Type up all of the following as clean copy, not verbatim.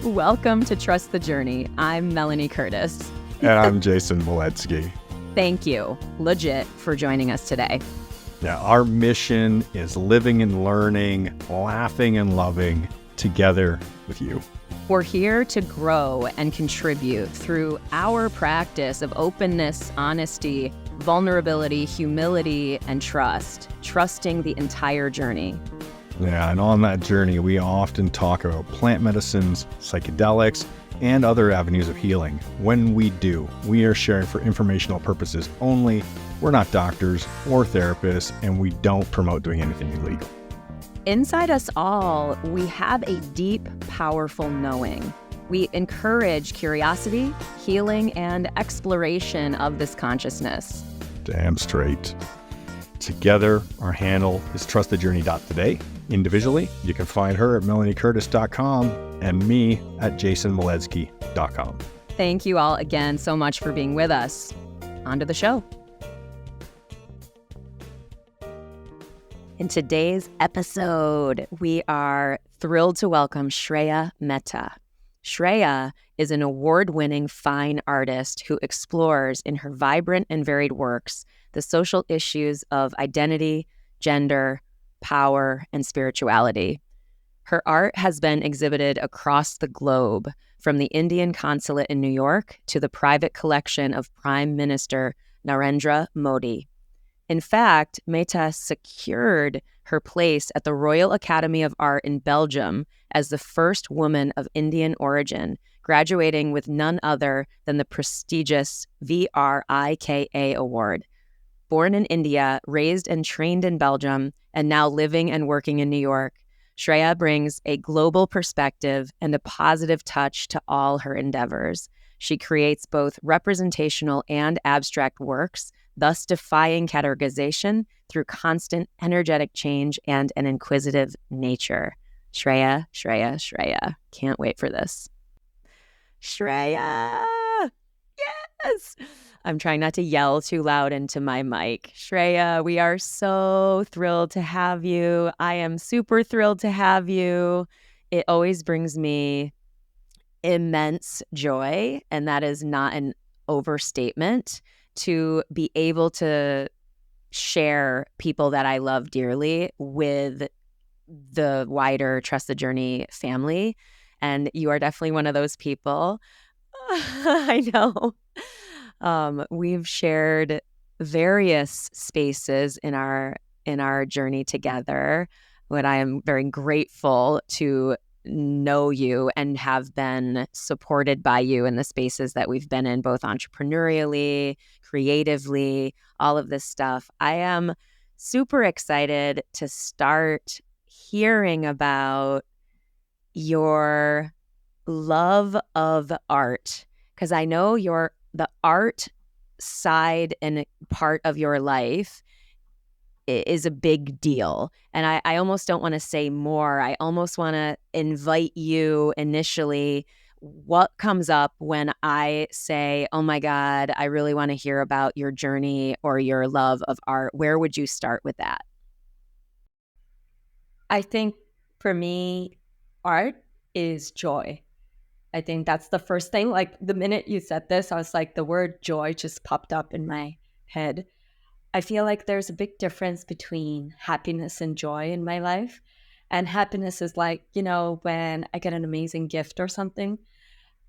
Welcome to Trust the Journey. I'm Melanie Curtis. And I'm Jason Moletsky. Thank you, legit, for joining us today. Yeah, our mission is living and learning, laughing and loving together with you. We're here to grow and contribute through our practice of openness, honesty, vulnerability, humility, and trust, trusting the entire journey. Yeah, and on that journey, we often talk about plant medicines, psychedelics, and other avenues of healing. When we do, we are sharing for informational purposes only. We're not doctors or therapists, and we don't promote doing anything illegal. Inside us all, we have a deep, powerful knowing. We encourage curiosity, healing, and exploration of this consciousness. Damn straight. Together, our handle is trustthejourney.today. Individually, you can find her at melaniecurtis.com and me at jasonmoletsky.com. Thank you all again so much for being with us. On to the show. In today's episode, we are thrilled to welcome Shreya Mehta. Shreya is an award-winning fine artist who explores in her vibrant and varied works the social issues of identity, gender, power, and spirituality. Her art has been exhibited across the globe, from the Indian Consulate in New York to the private collection of Prime Minister Narendra Modi. In fact, Mehta secured her place at the Royal Academy of Art in Belgium as the first woman of Indian origin, graduating with none other than the prestigious V.R.I.K.A Award. Born in India, raised and trained in Belgium, and now living and working in New York, Shreya brings a global perspective and a positive touch to all her endeavors. She creates both representational and abstract works, thus defying categorization through constant energetic change and an inquisitive nature. Shreya, Shreya, Shreya. Can't wait for this. Shreya! Yes! I'm trying not to yell too loud into my mic. Shreya, we are so thrilled to have you. I am super thrilled to have you. It always brings me immense joy, and that is not an overstatement, to be able to share people that I love dearly with the wider Trust the Journey family. And you are definitely one of those people. I know. We've shared various spaces in our journey together, but I am very grateful to know you and have been supported by you in the spaces that we've been in, both entrepreneurially, creatively, all of this stuff. I am super excited to start hearing about your love of art, because I know the art side and part of your life is a big deal. And I almost don't want to say more. I almost want to invite you initially. What comes up when I say, oh my God, I really want to hear about your journey or your love of art? Where would you start with that? I think for me, art is joy. I think that's the first thing. Like the minute you said this, I was like, the word joy just popped up in my head. I feel like there's a big difference between happiness and joy in my life. And happiness is like, when I get an amazing gift or something.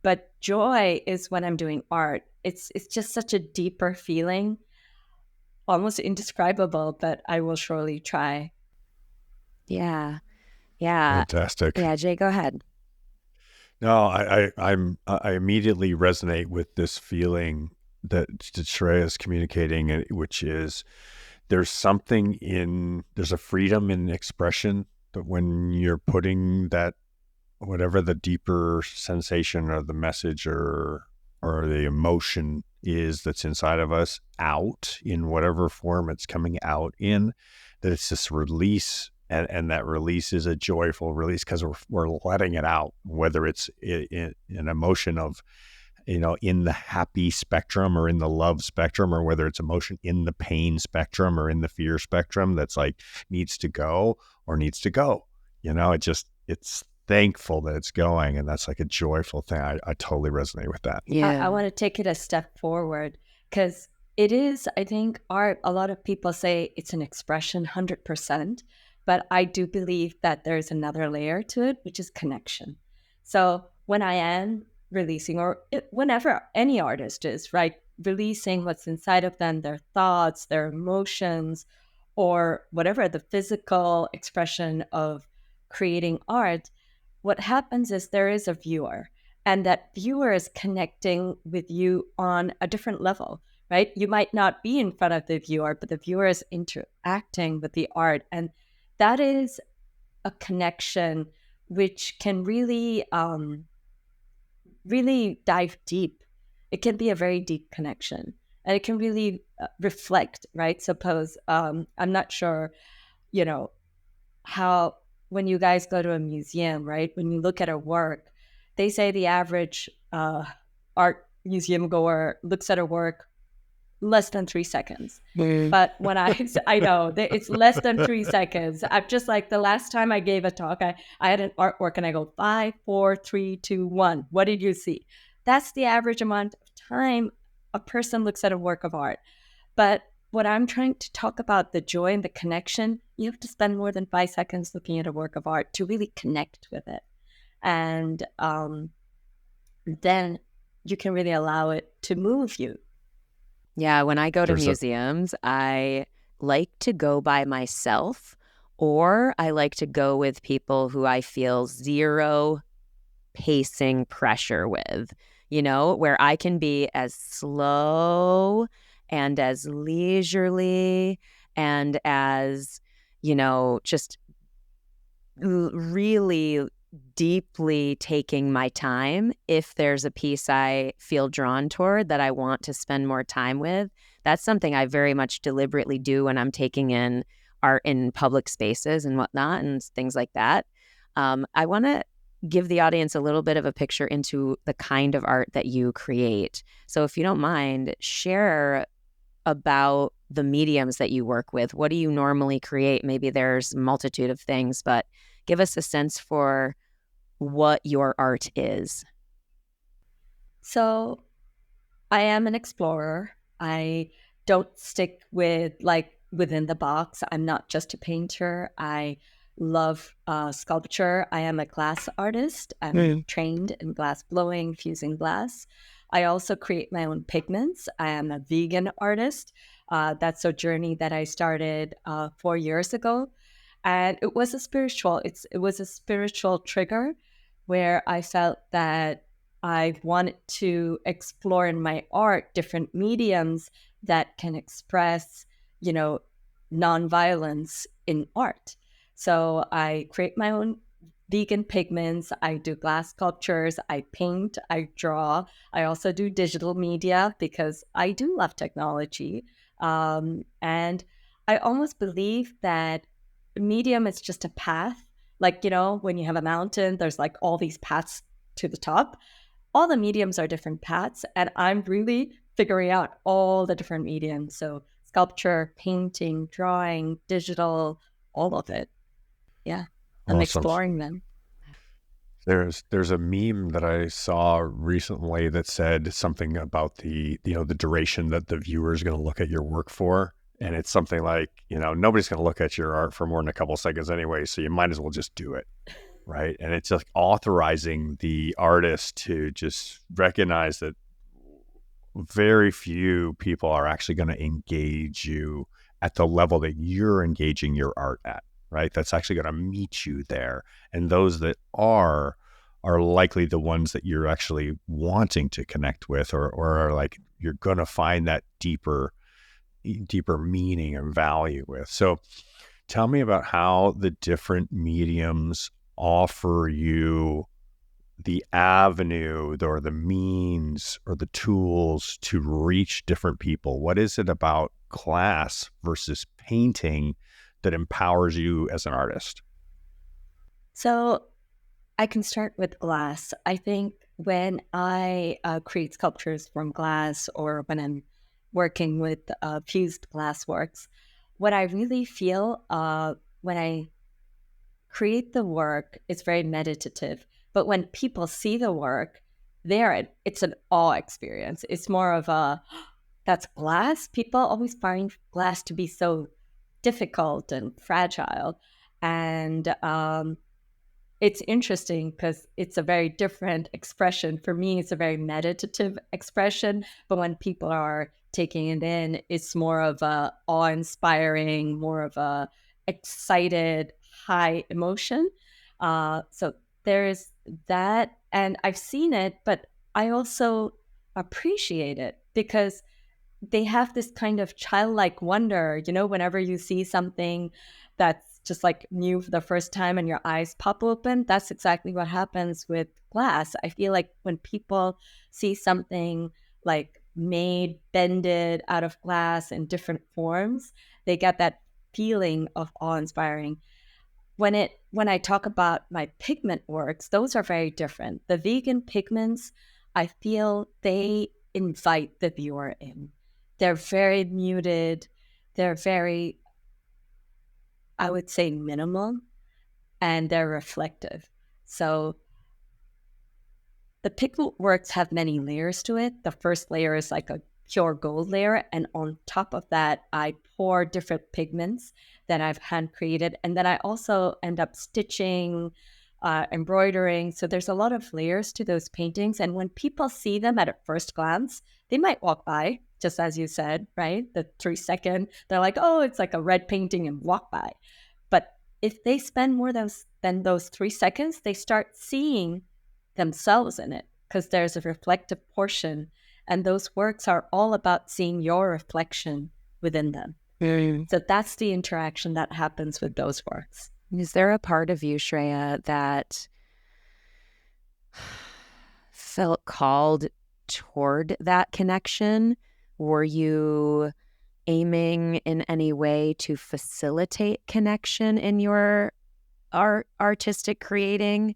But joy is when I'm doing art. It's just such a deeper feeling, almost indescribable, but I will surely try. Yeah. Yeah. Fantastic. Yeah, Jay, go ahead. No, I immediately resonate with this feeling that Shreya is communicating, which is there's a freedom in expression that when you're putting that, whatever the deeper sensation or the message or the emotion is that's inside of us, out in whatever form it's coming out in, that it's this release. And that release is a joyful release because we're letting it out, whether it's in an emotion of, in the happy spectrum or in the love spectrum, or whether it's emotion in the pain spectrum or in the fear spectrum that's like needs to go or needs to go. It's thankful that it's going, and that's like a joyful thing. I totally resonate with that. I want to take it a step forward because it is, I think, art. A lot of people say it's an expression, 100%, but I do believe that there's another layer to it, which is connection. So when I am releasing, whenever any artist is, right, releasing what's inside of them, their thoughts, their emotions, or whatever the physical expression of creating art, what happens is there is a viewer, and that viewer is connecting with you on a different level, right? You might not be in front of the viewer, but the viewer is interacting with the art. And that is a connection which can really, really dive deep. It can be a very deep connection, and it can really reflect, right? Suppose, I'm not sure, you know, how when you guys go to a museum, right? When you look at a work, they say the average art museum goer looks at a work less than 3 seconds. But when I know that it's less than 3 seconds. I'm just like, the last time I gave a talk, I had an artwork and I go 5, 4, 3, 2, 1. What did you see? That's the average amount of time a person looks at a work of art. But what I'm trying to talk about, the joy and the connection, you have to spend more than 5 seconds looking at a work of art to really connect with it. And then you can really allow it to move you. Yeah, when I go to There's a museums, I like to go by myself, or I like to go with people who I feel zero pacing pressure with, where I can be as slow and as leisurely and as, just really deeply taking my time. If there's a piece I feel drawn toward that I want to spend more time with, that's something I very much deliberately do when I'm taking in art in public spaces and whatnot and things like that. I want to give the audience a little bit of a picture into the kind of art that you create. So if you don't mind, share about the mediums that you work with. What do you normally create? Maybe there's a multitude of things, but give us a sense for what your art is. So I am an explorer. I don't stick with within the box. I'm not just a painter. I love sculpture. I am a glass artist. I'm trained in glass blowing, fusing glass. I also create my own pigments. I am a vegan artist. That's a journey that I started 4 years ago, and it was it was a spiritual trigger where I felt that I wanted to explore in my art different mediums that can express, nonviolence in art. So I create my own vegan pigments. I do glass sculptures. I paint. I draw. I also do digital media because I do love technology. And I almost believe that medium is just a path. Like, when you have a mountain, there's like all these paths to the top. All the mediums are different paths, and I'm really figuring out all the different mediums. So sculpture, painting, drawing, digital, all of it. Yeah, I'm awesome. exploring them. There's a meme that I saw recently that said something about the duration that the viewer is going to look at your work for, and it's something like, nobody's going to look at your art for more than a couple seconds anyway, so you might as well just do it. Right. And it's just authorizing the artist to just recognize that very few people are actually going to engage you at the level that you're engaging your art at. Right. That's actually going to meet you there. And those that are likely the ones that you're actually wanting to connect with, or are like, you're going to find that deeper meaning and value with. So tell me about how the different mediums offer you the avenue or the means or the tools to reach different people. What is it about glass versus painting that empowers you as an artist? So I can start with glass. I think when I create sculptures from glass, or when I'm working with fused glass works, what I really feel when I create the work, it's very meditative. But when people see the work, it's an awe experience. It's more of a, that's glass. People always find glass to be so difficult and fragile. And it's interesting because it's a very different expression. For me, it's a very meditative expression. But when people are taking it in, it's more of a awe-inspiring, more of a excited, high emotion. So there's that. And I've seen it, but I also appreciate it because they have this kind of childlike wonder, whenever you see something that's just like new for the first time and your eyes pop open, that's exactly what happens with glass. I feel like when people see something like made, bended out of glass in different forms, they get that feeling of awe-inspiring. When I talk about my pigment works, those are very different. The vegan pigments, I feel they invite the viewer in. They're very muted. They're very, I would say, minimal, and they're reflective. So the pigment works have many layers to it. The first layer is like a pure gold layer. And on top of that, I pour different pigments that I've hand created. And then I also end up stitching, embroidering. So there's a lot of layers to those paintings. And when people see them at a first glance, they might walk by, just as you said, right? The 3 second, they're like, oh, it's like a red painting, and walk by. But if they spend more than those 3 seconds, they start seeing themselves in it because there's a reflective portion. And those works are all about seeing your reflection within them. So that's the interaction that happens with those works. Is there a part of you, Shreya, that felt called toward that connection? Were you aiming in any way to facilitate connection in your artistic creating?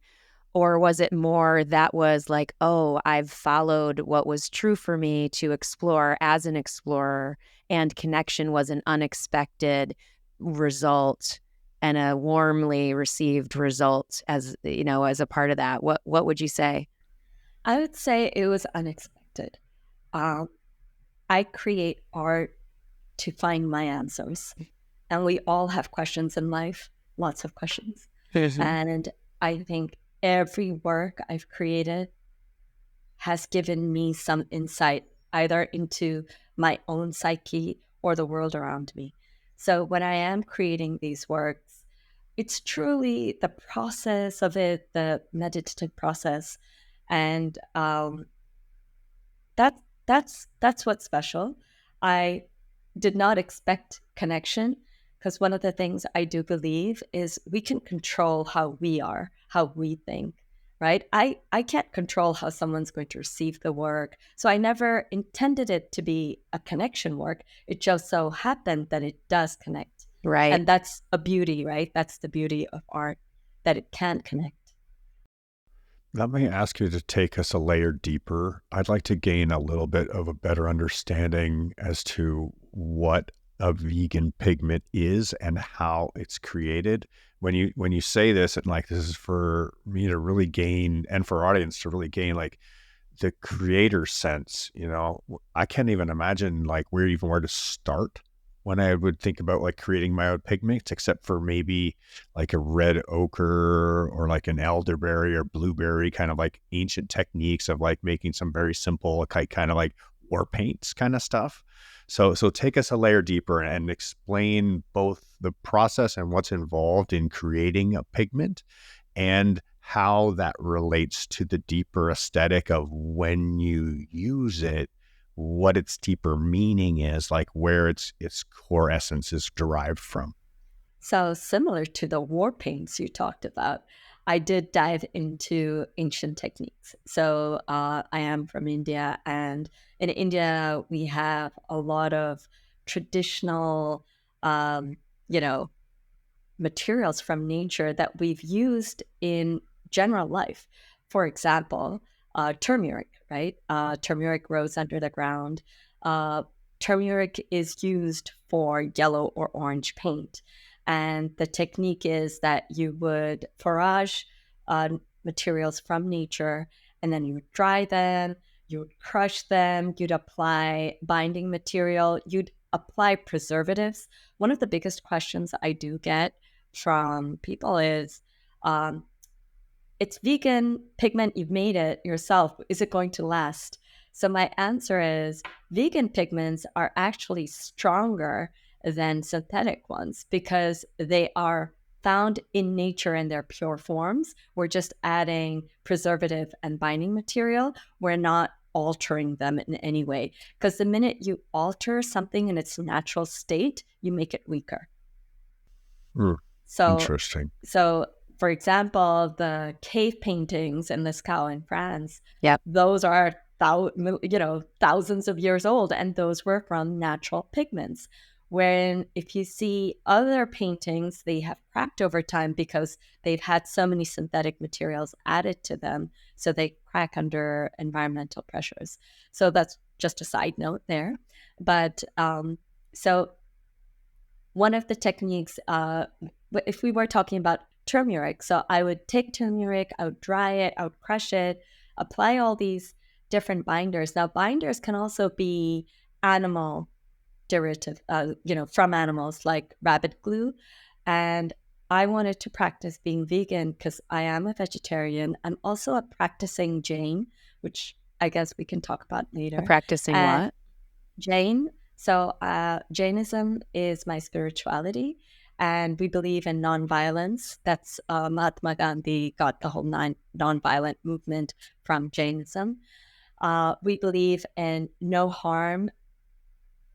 Or was it more that was like, oh, I've followed what was true for me to explore as an explorer, and connection was an unexpected result and a warmly received result as a part of that? What would you say? I would say it was unexpected. I create art to find my answers. And we all have questions in life, lots of questions. And I think every work I've created has given me some insight either into my own psyche or the world around me. So when I am creating these works, it's truly the process of it, the meditative process. And that's what's special. I did not expect connection because one of the things I do believe is we can control how we are, how we think, right? I can't control how someone's going to receive the work. So I never intended it to be a connection work. It just so happened that it does connect. Right. And that's a beauty, right? That's the beauty of art, that it can connect. Let me ask you to take us a layer deeper. I'd like to gain a little bit of a better understanding as to what a vegan pigment is and how it's created. When you say this, and like this is for me to really gain, and for our audience to really gain, like the creator sense. I can't even imagine like where to start when I would think about like creating my own pigments, except for maybe like a red ochre or like an elderberry or blueberry, kind of like ancient techniques of like making some very simple kind of like war paints kind of stuff. So take us a layer deeper and explain both the process and what's involved in creating a pigment and how that relates to the deeper aesthetic of when you use it, what its deeper meaning is, like where its core essence is derived from. So similar to the war paints you talked about, I did dive into ancient techniques. So I am from India, and in India we have a lot of traditional, materials from nature that we've used in general life. For example, turmeric, right? Turmeric grows under the ground. Turmeric is used for yellow or orange paint. And the technique is that you would forage materials from nature, and then you would dry them, you would crush them, you'd apply binding material, you'd apply preservatives. One of the biggest questions I do get from people is, it's vegan pigment, you've made it yourself. Is it going to last? So my answer is vegan pigments are actually stronger than synthetic ones because they are found in nature in their pure forms. We're just adding preservative and binding material. We're not altering them in any way. Because the minute you alter something in its natural state, you make it weaker. So, Interesting. so for example, the cave paintings in Lascaux in France, Yep. those are thousands of years old, and those were from natural pigments. When if you see other paintings, they have cracked over time because they've had so many synthetic materials added to them, so they crack under environmental pressures. So that's just a side note there. But so one of the techniques, if we were talking about turmeric, so I would take turmeric, I would dry it, I would crush it, apply all these different binders. Now, binders can also be animal derivative, from animals like rabbit glue. And I wanted to practice being vegan because I am a vegetarian. I'm also a practicing Jain, which I guess we can talk about later. Practicing And what? Jain. So Jainism is my spirituality, and we believe in nonviolence. That's Mahatma Gandhi got the whole nonviolent movement from Jainism. We believe in no harm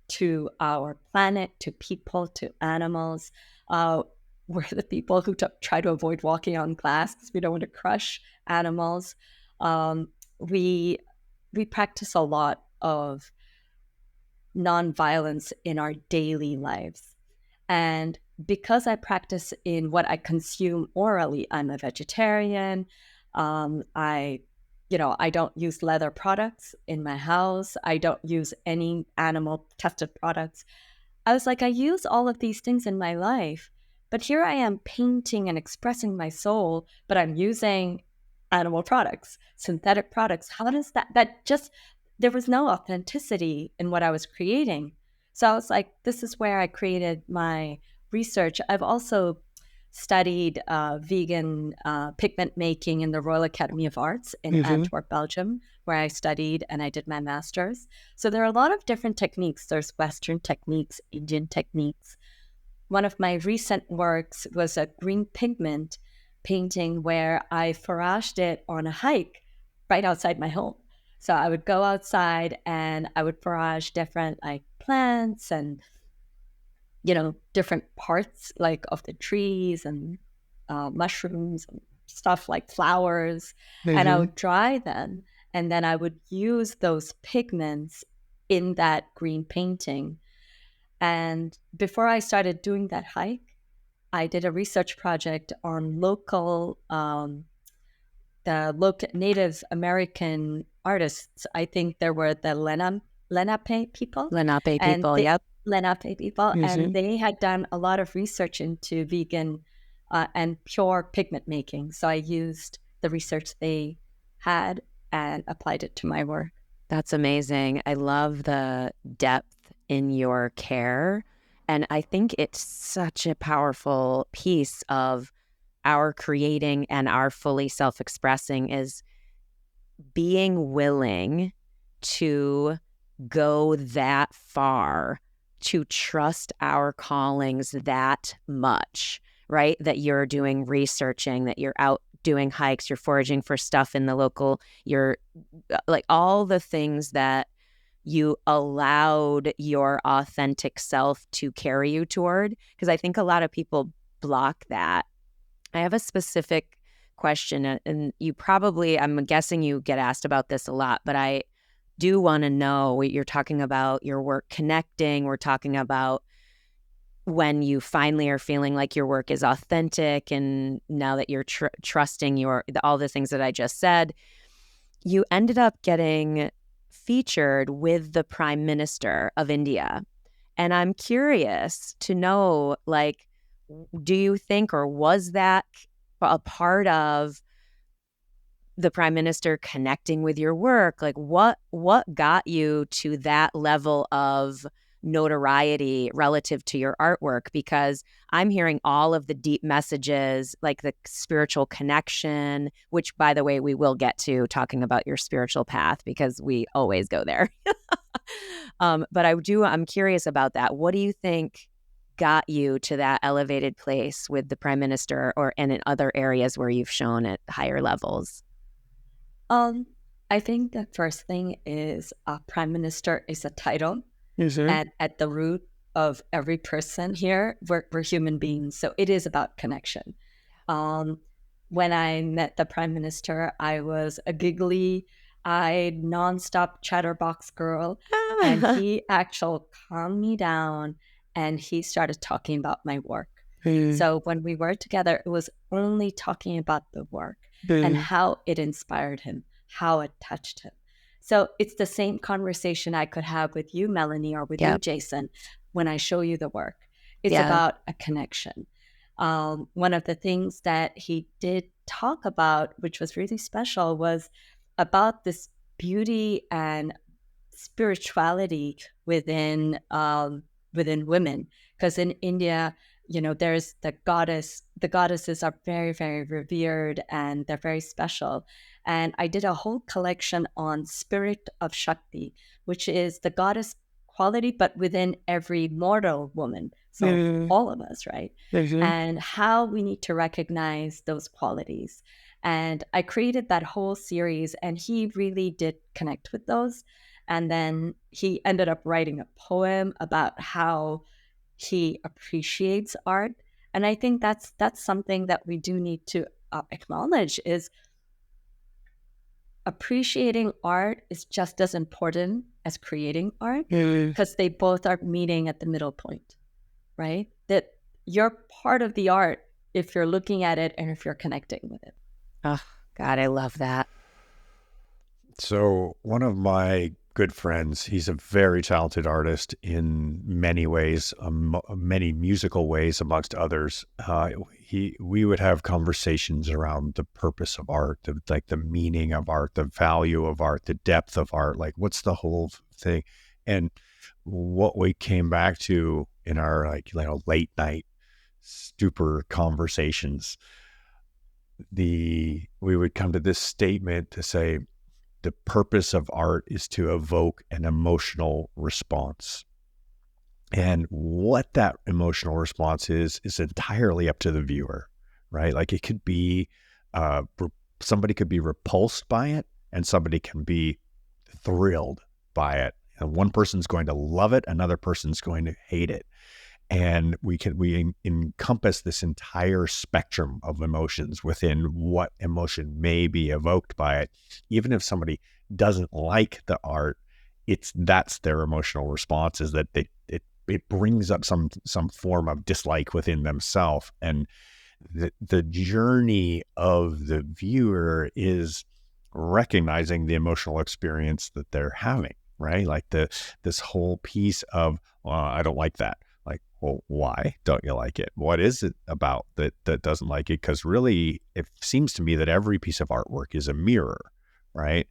to our planet, to people, to animals. We're the people who try to avoid walking on glass because we don't want to crush animals. We practice a lot of nonviolence in our daily lives. And because I practice in what I consume orally, I'm a vegetarian. I don't use leather products in my house. I don't use any animal tested products. I was like, I use all of these things in my life, but here I am painting and expressing my soul, but I'm using animal products, synthetic products. How does there was no authenticity in what I was creating. So I was like, this is where I created my research. I've also studied vegan pigment making in the Royal Academy of Arts in Antwerp, Belgium, where I studied and I did my master's. So there are a lot of different techniques. There's Western techniques, Indian techniques. One of my recent works was a green pigment painting where I foraged it on a hike right outside my home. So I would go outside and I would forage different plants and different parts of the trees and mushrooms and stuff like flowers. And I would dry them. And then I would use those pigments in that green painting. And before I started doing that hike, I did a research project on the local Native American artists. I think there were the Lenape people. Lenape people, yep. Lenape people, and they had done a lot of research into vegan and pure pigment making. So I used the research they had and applied it to my work. That's amazing. I love the depth in your care. And I think it's such a powerful piece of our creating and our fully self-expressing is being willing to go that far, to trust our callings that much, right? That you're doing researching, that you're out doing hikes, you're foraging for stuff in the local, you're like all the things that you allowed your authentic self to carry you toward. Because I think a lot of people block that. I have a specific question, and you probably, I'm guessing you get asked about this a lot, but I do want to know, you're talking about your work connecting, we're talking about when you finally are feeling like your work is authentic, and now that you're trusting all the things that I just said, you ended up getting featured with the Prime Minister of India. And I'm curious to know, like, do you think, or was that a part of the prime minister connecting with your work? Like what got you to that level of notoriety relative to your artwork? Because I'm hearing all of the deep messages, like the spiritual connection, which, by the way, we will get to talking about your spiritual path because we always go there. But I'm curious about that. What do you think got you to that elevated place with the prime minister, or and in other areas where you've shown at higher levels? Um, I think the first thing is prime minister is a title, Mm-hmm. and at the root of every person here, we're human beings, so it is about connection. Um, when I met the prime minister, I was a giggly eyed, nonstop chatterbox girl, and he actually calmed me down and he started talking about my work. So when we were together, it was only talking about the work and how it inspired him, how it touched him. So it's the same conversation I could have with you, Melanie, or with you, Yep. Jason, when I show you the work. It's Yeah. about a connection. One of the things that he did talk about, which was really special, was about this beauty and spirituality within women. Because in India, there's the goddess. The goddesses are very, very revered and they're very special. And I did a whole collection on spirit of Shakti, which is the goddess quality, but within every mortal woman. So all of us, right? And how we need to recognize those qualities. And I created that whole series, and he really did connect with those. And then he ended up writing a poem about how he appreciates art. And I think that's something that we do need to acknowledge is appreciating art is just as important as creating art because they both are meeting at the middle point, right? That you're part of the art if you're looking at it and if you're connecting with it. Oh, God, I love that. So one of my good friends, he's a very talented artist in many ways, many musical ways, amongst others. We would have conversations around the purpose of art, like the meaning of art, the value of art, the depth of art, like what's the whole thing. And what we came back to in our late night stupor conversations, we would come to this statement to say, the purpose of art is to evoke an emotional response. And what that emotional response is entirely up to the viewer, right? Like it could be, somebody could be repulsed by it and somebody can be thrilled by it. And one person's going to love it, another person's going to hate it. And we encompass this entire spectrum of emotions within what emotion may be evoked by it. Even if somebody doesn't like the art, that's their emotional response, is that it brings up some form of dislike within themselves. And the journey of the viewer is recognizing the emotional experience that they're having, right? Like this whole piece of, I don't like that. Like, well, why don't you like it? What is it about that doesn't like it? Because really, it seems to me that every piece of artwork is a mirror, right?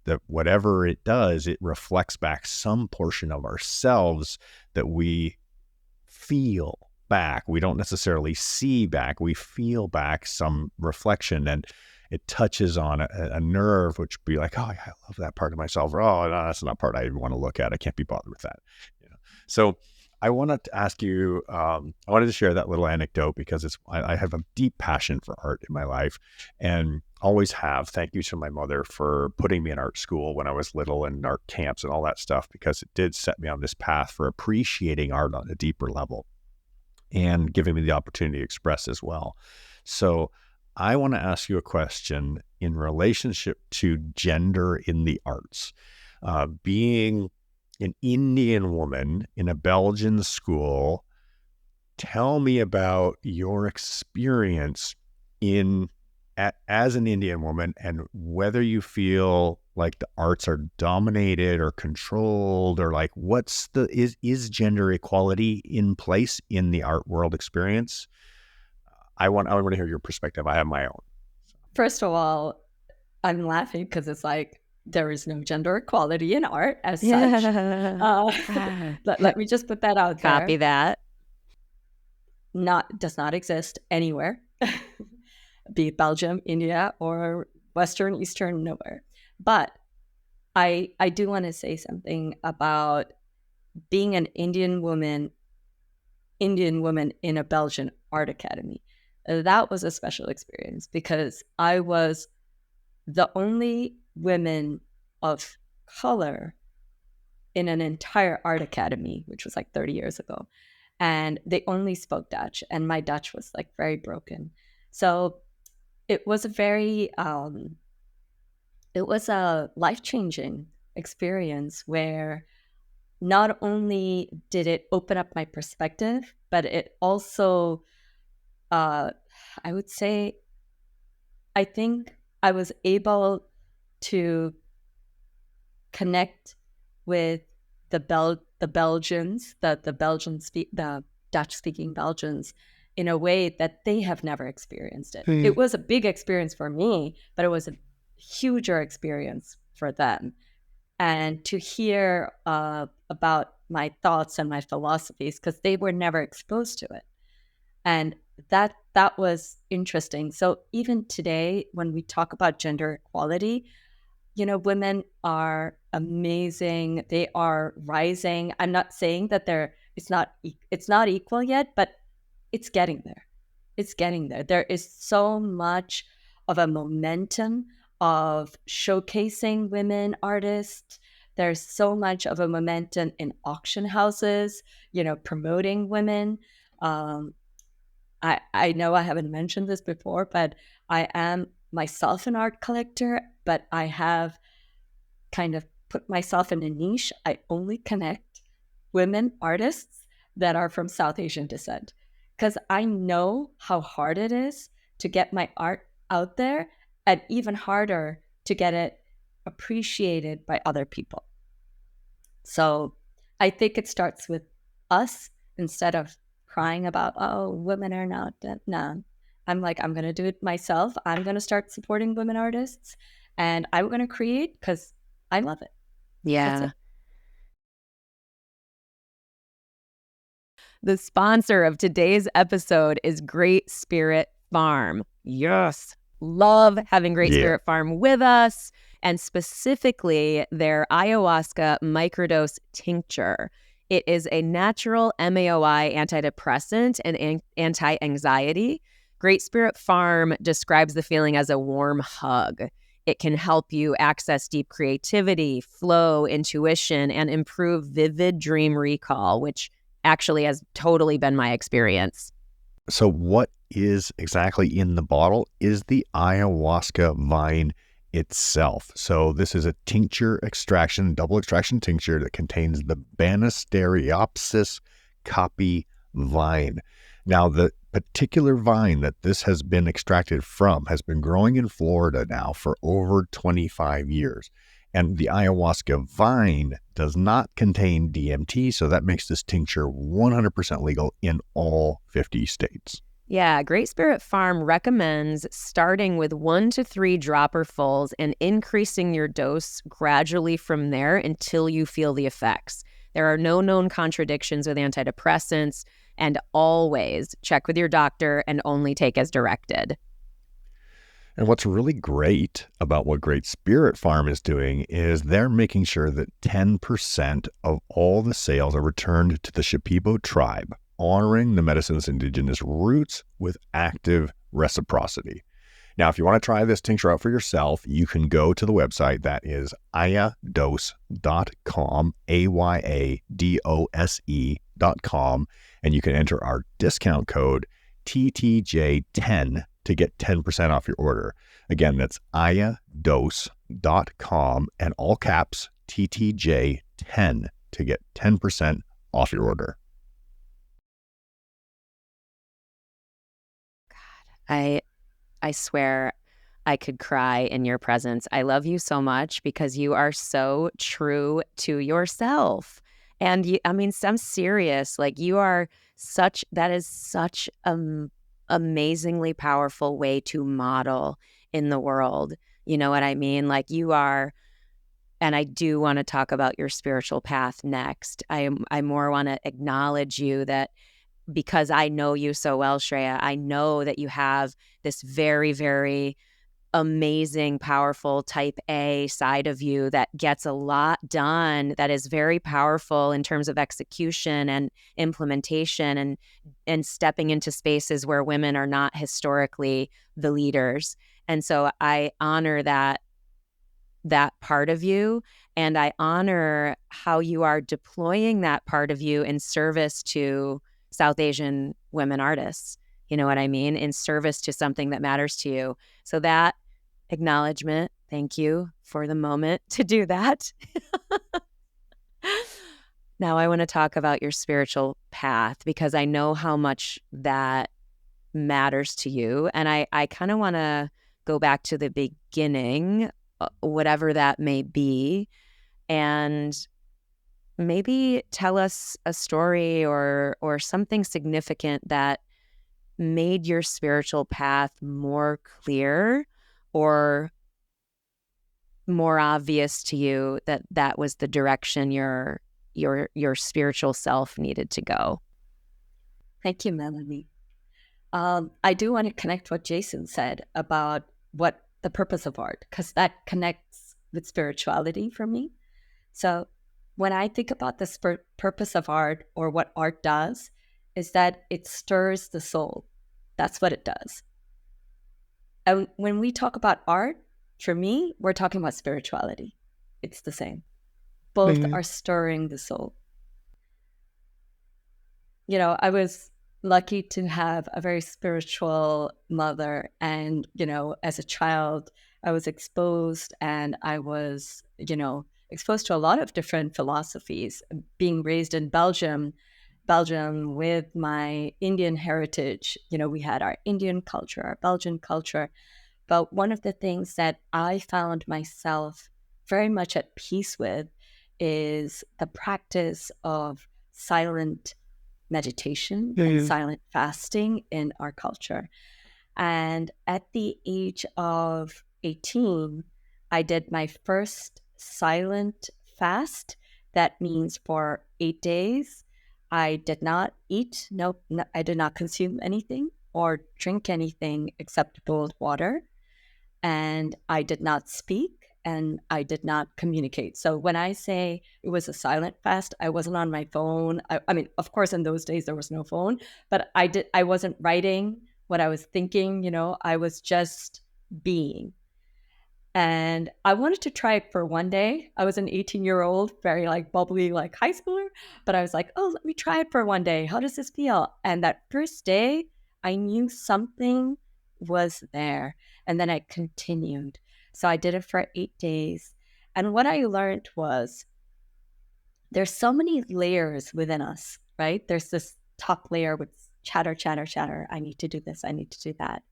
That whatever it does, it reflects back some portion of ourselves that we feel back. We don't necessarily see back. We feel back some reflection, and it touches on a nerve, which would be like, oh, yeah, I love that part of myself. Or, oh, no, that's not a part I even want to look at. I can't be bothered with that. So I wanted to ask you, I wanted to share that little anecdote because I have a deep passion for art in my life and always have. Thank you to my mother for putting me in art school when I was little and art camps and all that stuff, because it did set me on this path for appreciating art on a deeper level and giving me the opportunity to express as well. So I want to ask you a question in relationship to gender in the arts. Being an Indian woman in a Belgian school, tell me about your experience in as an Indian woman, and whether you feel like the arts are dominated or controlled, or like is gender equality in place in the art world experience? I want to hear your perspective. I have my own. First of all, I'm laughing because it's like there is no gender equality in art as such. Let me just put that out there. Copy that. Does not exist anywhere, be it Belgium, India, or Western, Eastern, nowhere. But I do want to say something about being an Indian woman in a Belgian art academy. That was a special experience because I was the only women of color in an entire art academy, which was like 30 years ago. And they only spoke Dutch, and my Dutch was like very broken. So it was a life-changing experience where not only did it open up my perspective, but it also, I would say, I think I was able to connect with the Belgians, the Dutch speaking Belgians, in a way that they have never experienced it. It was a big experience for me, but it was a huger experience for them. And to hear about my thoughts and my philosophies, because they were never exposed to it, and that was interesting. So even today, when we talk about gender equality, women are amazing. They are rising. I'm not saying that it's not equal yet, but it's getting there. It's getting there. There is so much of a momentum of showcasing women artists. There's so much of a momentum in auction houses, promoting women. I know I haven't mentioned this before, but I am myself an art collector, but I have kind of put myself in a niche. I only connect women artists that are from South Asian descent because I know how hard it is to get my art out there, and even harder to get it appreciated by other people. So I think it starts with us instead of crying about, oh, women are not that. No, I'm like, I'm going to do it myself. I'm going to start supporting women artists, and I'm going to create because I love it. Yeah. That's it. The sponsor of today's episode is Great Spirit Farm. Yes. Love having Great Spirit Farm with us, and specifically their ayahuasca microdose tincture. It is a natural MAOI antidepressant and anti-anxiety. Great Spirit Farm describes the feeling as a warm hug. It can help you access deep creativity, flow, intuition, and improve vivid dream recall, which actually has totally been my experience. So what is exactly in the bottle is the ayahuasca vine itself. So this is a tincture extraction, double extraction tincture that contains the Banisteriopsis caapi vine. Now, the particular vine that this has been extracted from has been growing in Florida now for over 25 years. And the ayahuasca vine does not contain DMT, so that makes this tincture 100% legal in all 50 states. Yeah, Great Spirit Farm recommends starting with 1 to 3 dropperfuls and increasing your dose gradually from there until you feel the effects. There are no known contradictions with antidepressants, and always check with your doctor and only take as directed. And what's really great about what Great Spirit Farm is doing is they're making sure that 10% of all the sales are returned to the Shipibo tribe, honoring the medicine's indigenous roots with active reciprocity. Now, if you want to try this tincture out for yourself, you can go to the website that is ayadose.com, AYADOSE.com, and you can enter our discount code TTJ10 to get 10% off your order. Again, that's ayadose.com and all caps TTJ10 to get 10% off your order. God, I swear, I could cry in your presence. I love you so much because you are so true to yourself. And I mean, I'm serious. Like you are that is such an amazingly powerful way to model in the world. You know what I mean? Like you are, and I do want to talk about your spiritual path next. I more want to acknowledge you that because I know you so well, Shreya, I know that you have this very, very amazing, powerful type A side of you that gets a lot done, that is very powerful in terms of execution and implementation and stepping into spaces where women are not historically the leaders. And so I honor that part of you, and I honor how you are deploying that part of you in service to South Asian women artists. You know what I mean? In service to something that matters to you. So that acknowledgement, thank you for the moment to do that. Now I want to talk about your spiritual path because I know how much that matters to you. And I kind of want to go back to the beginning, whatever that may be, and maybe tell us a story or something significant that made your spiritual path more clear or more obvious to you that was the direction your spiritual self needed to go. Thank you, Melanie. I do want to connect what Jason said about what the purpose of art, because that connects with spirituality for me. So when I think about the purpose of art or what art does, is that it stirs the soul. That's what it does. And when we talk about art, for me, we're talking about spirituality. It's the same. Both are stirring the soul. You know, I was lucky to have a very spiritual mother. And, you know, as a child, I was exposed and I was, you know, exposed to a lot of different philosophies. Being raised in Belgium with my Indian heritage, you know, we had our Indian culture, our Belgian culture. But one of the things that I found myself very much at peace with is the practice of silent meditation and silent fasting in our culture. And at the age of 18, I did my first silent fast. That means for 8 days, I did not eat. No, I did not consume anything or drink anything except boiled water. And I did not speak and I did not communicate. So when I say it was a silent fast, I wasn't on my phone. I mean, of course, in those days there was no phone, but I wasn't writing what I was thinking, you know, I was just being. And I wanted to try it for one day. I was an 18-year-old, very like bubbly, like high schooler, but I was like, oh, let me try it for one day. How does this feel? And that first day, I knew something was there. And then I continued. So I did it for 8 days. And what I learned was there's so many layers within us, right? There's this top layer with chatter, chatter, chatter. I need to do this. I need to do that.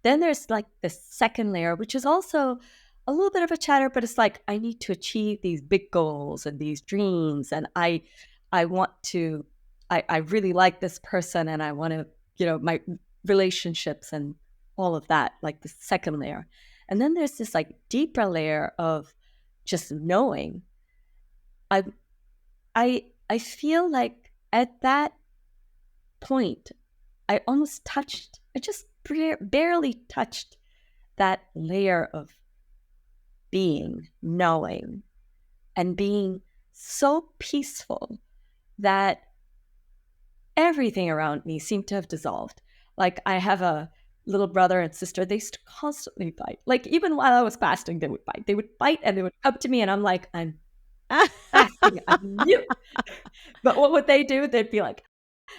Then there's like the second layer, which is also a little bit of a chatter, but it's like, I need to achieve these big goals and these dreams. And I want to, I really like this person and I want to, you know, my relationships and all of that, like the second layer. And then there's this like deeper layer of just knowing. I feel like at that point, I just barely touched that layer of being, knowing, and being so peaceful that everything around me seemed to have dissolved. Like I have a little brother and sister, they used to constantly fight. Like even while I was fasting, they would fight. They would fight and they would come to me and I'm like, I'm fasting, I'm mute. But what would they do? They'd be like,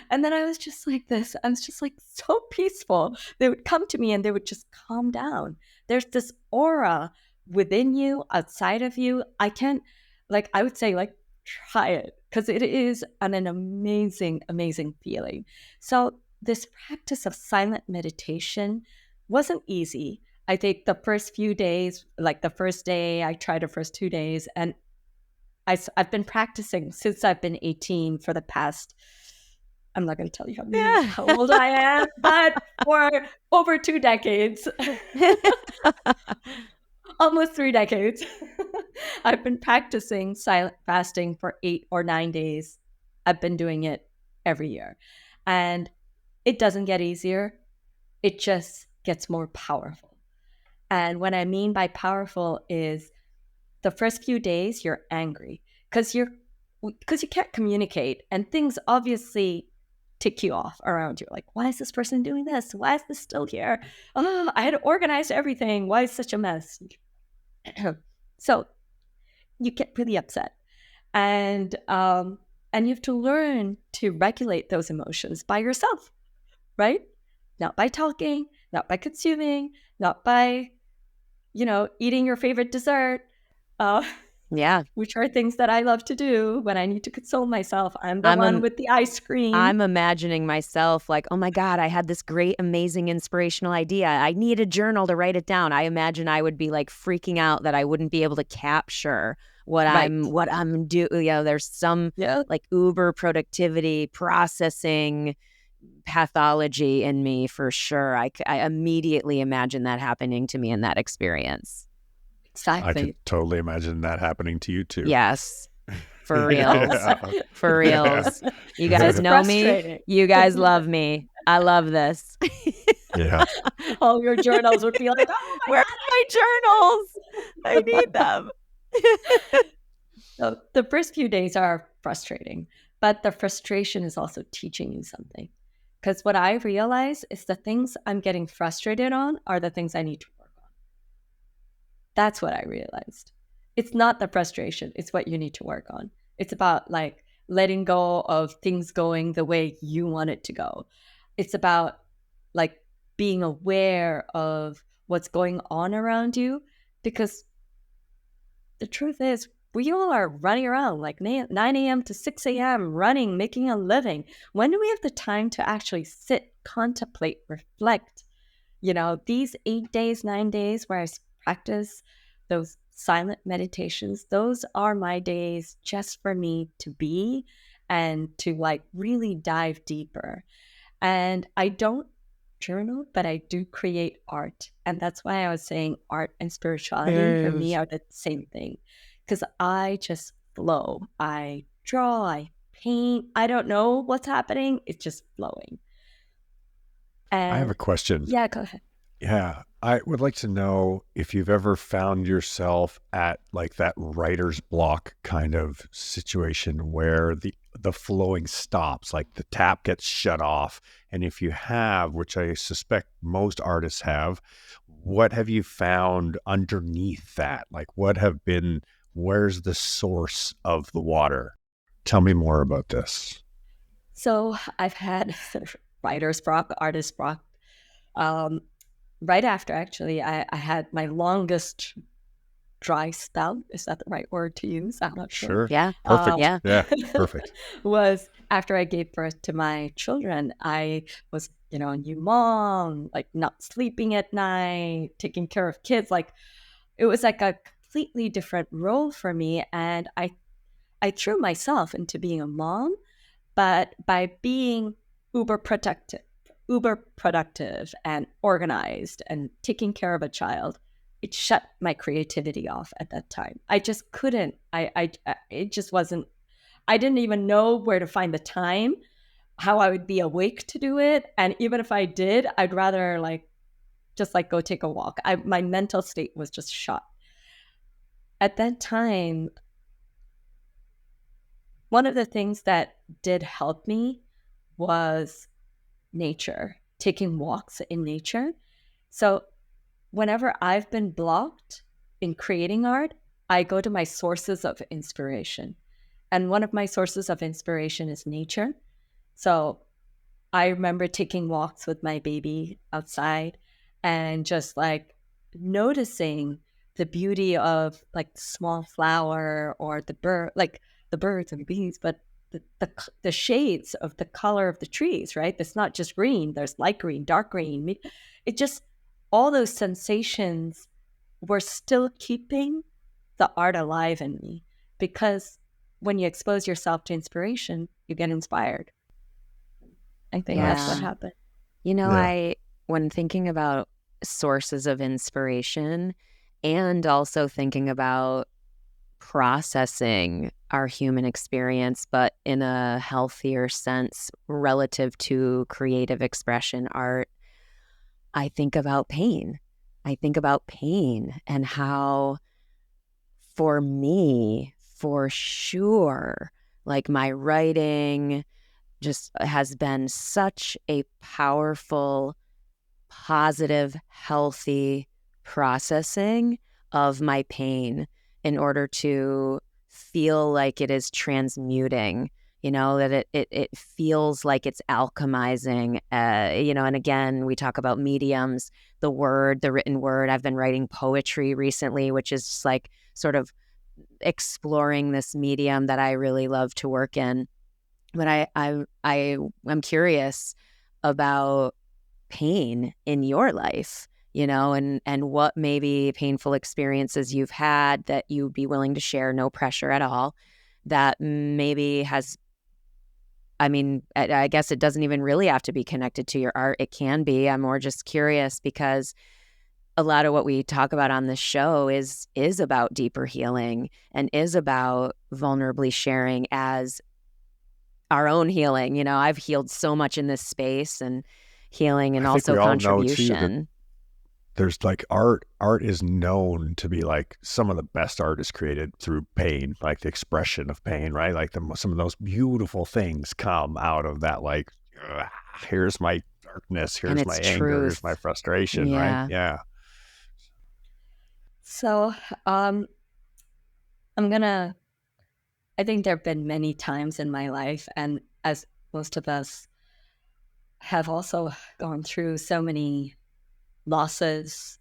and then I was just like this. I was just like so peaceful. They would come to me and they would just calm down. There's this aura within you, outside of you. I can't, like, I would say, like, try it because it is an amazing, amazing feeling. So, this practice of silent meditation wasn't easy. I think the first few days, like the first day, I tried the first 2 days, and I've been practicing since I've been 18 for the past, I'm not going to tell you how old I am, but for over 2 decades, almost 3 decades, I've been practicing silent fasting for 8 or 9 days. I've been doing it every year. And it doesn't get easier. It just gets more powerful. And what I mean by powerful is the first few days you're angry because you can't communicate, and things obviously tick you off around you. Like, why is this person doing this? Why is this still here? Oh, I had organized everything. Why is such a mess? So you get really upset, and you have to learn to regulate those emotions by yourself, right? Not by talking, not by consuming, not by eating your favorite dessert, Yeah. which are things that I love to do when I need to console myself. I'm the one with the ice cream. I'm imagining myself like, oh my God, I had this great, amazing, inspirational idea. I need a journal to write it down. I imagine I would be like freaking out that I wouldn't be able to capture what I'm doing. There's some like uber productivity processing pathology in me for sure. I immediately imagine that happening to me in that experience. Exactly. I could totally imagine that happening to you too. Yes. For reals. For reals. You guys know me. You guys love me. I love this. Yeah. All your journals would be like, oh where are my journals? I need them. So the first few days are frustrating, but the frustration is also teaching you something. Because what I realize is the things I'm getting frustrated on are the things I need to work on. That's what I realized. It's not the frustration. It's what you need to work on. It's about like letting go of things going the way you want it to go. It's about like being aware of what's going on around you, because the truth is we all are running around like 9 a.m. to 6 a.m. running, making a living. When do we have the time to actually sit, contemplate, reflect? These 8 days, 9 days where I practice those silent meditations, those are my days just for me to be and to like really dive deeper. And I don't journal, but I do create art. And that's why I was saying art and spirituality for me are the same thing. Because I just flow. I draw, I paint. I don't know what's happening. It's just flowing. And I have a question. Yeah, go ahead. Yeah. I would like to know if you've ever found yourself at like that writer's block kind of situation where the flowing stops, like the tap gets shut off. And if you have, which I suspect most artists have, what have you found underneath that? Like where's the source of the water? Tell me more about this. So I've had writer's block, artist block. Right after, actually, I had my longest dry spell. Is that the right word to use? I'm not sure. Yeah. Perfect. Yeah. Perfect. Was after I gave birth to my children. I was, a new mom, like not sleeping at night, taking care of kids. Like it was like a completely different role for me. And I threw myself into being a mom, but by being uber productive and organized and taking care of a child, it shut my creativity off at that time. I just couldn't. It just wasn't. I didn't even know where to find the time, how I would be awake to do it, and even if I did, I'd rather just go take a walk. My mental state was just shot. At that time, one of the things that did help me was nature, taking walks in nature. So whenever I've been blocked in creating art, I go to my sources of inspiration. And one of my sources of inspiration is nature. So I remember taking walks with my baby outside and just like noticing the beauty of like the small flower or the birds and bees, but the shades of the color of the trees, right? It's not just green. There's light green, dark green. It just all those sensations were still keeping the art alive in me, because when you expose yourself to inspiration, you get inspired. I think that's what Yeah. happened. You know, Yeah. when thinking about sources of inspiration and also thinking about processing our human experience, but in a healthier sense relative to creative expression, art, I think about pain. I think about pain and how, for me, for sure, like my writing just has been such a powerful, positive, healthy processing of my pain in order to feel like it is transmuting, that it feels like it's alchemizing, and again, we talk about mediums, the written word. I've been writing poetry recently, which is just like sort of exploring this medium that I really love to work in. But I'm curious about pain in your life, and what maybe painful experiences you've had that you'd be willing to share, no pressure at all, that maybe has, I mean, I guess it doesn't even really have to be connected to your art. It can be. I'm more just curious because a lot of what we talk about on this show is about deeper healing and is about vulnerably sharing as our own healing. I've healed so much in this space and healing and I think also we all know too that contribution. there's like art is known to be like some of the best art is created through pain, like the expression of pain, right? Like some of those beautiful things come out of that, like, "Ugh, here's my darkness, And here's my it's anger, here's my truth. frustration," right? Yeah. Yeah. So um, I'm gonna. I think there have been many times in my life, and as most of us have also gone through so many losses,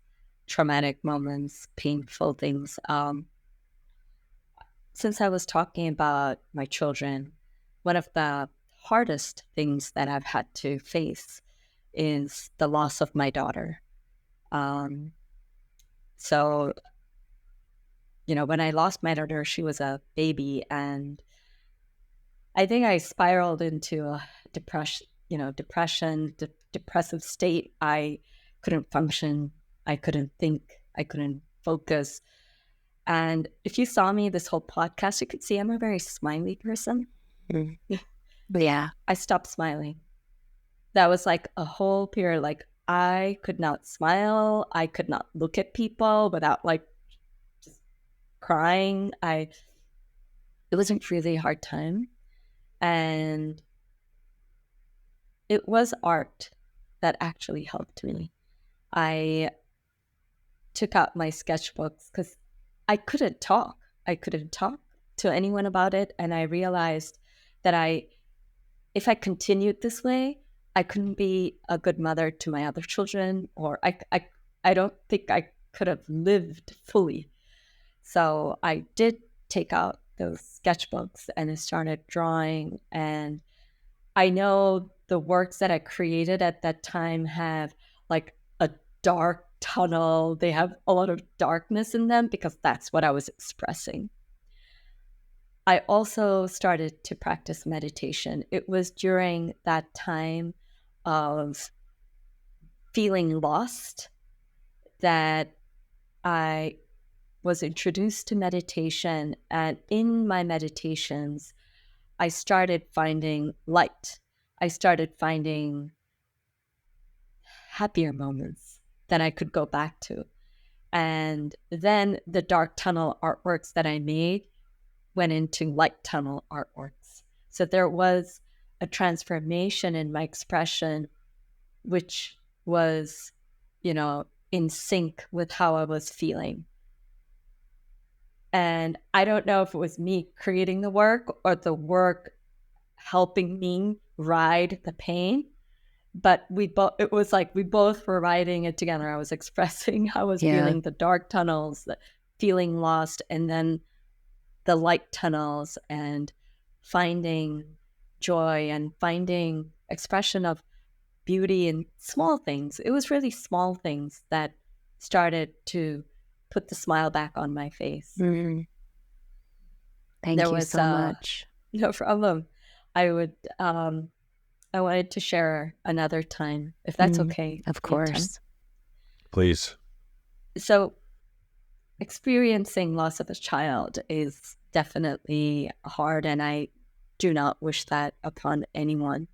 traumatic moments, painful things. Since I was talking about my children, one of the hardest things that I've had to face is the loss of my daughter. Um, so, when I lost my daughter, she was a baby, and I think I spiraled into a depressive state. I couldn't function. I couldn't think. I couldn't focus. And if you saw me this whole podcast, you could see I'm a very smiley person. Mm. Yeah. I stopped smiling. That was like a whole period. Like, I could not smile. I could not look at people without like just crying. It was a really hard time. And it was art that actually helped me. I took out my sketchbooks because I couldn't talk. I couldn't talk to anyone about it. And I realized that if I continued this way, I couldn't be a good mother to my other children, or I don't think I could have lived fully. So I did take out those sketchbooks and I started drawing. And I know the works that I created at that time have like a dark tunnel. They have a lot of darkness in them because that's what I was expressing. I also started to practice meditation. It was during that time of feeling lost that I was introduced to meditation. And in my meditations, I started finding light. I started finding happier moments that I could go back to. And then the dark tunnel artworks that I made went into light tunnel artworks. So there was a transformation in my expression, which was, in sync with how I was feeling. And I don't know if it was me creating the work or the work helping me ride the pain, but it was like we both were riding it together. I was expressing how I was Yeah. feeling the dark tunnels, the feeling lost, and then the light tunnels, and finding joy and finding expression of beauty in small things. It was really small things that started to put the smile back on my face. Mm. Thank There you was so much. no problem. I would I wanted to share another time, if that's okay. Of You have time? course. Please. So experiencing loss of a child is definitely hard, and I do not wish that upon anyone.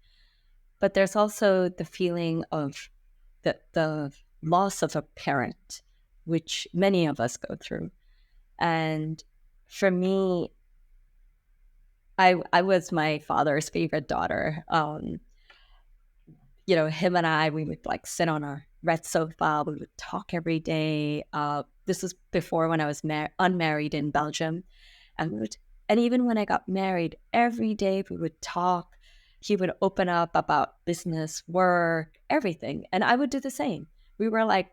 But there's also the feeling of the loss of a parent, which many of us go through. And for me, I was my father's favorite daughter. Him and I, we would like sit on our red sofa. We would talk every day. This was before when I was unmarried in Belgium, and and even when I got married, every day we would talk. He would open up about business, work, everything, and I would do the same. We were like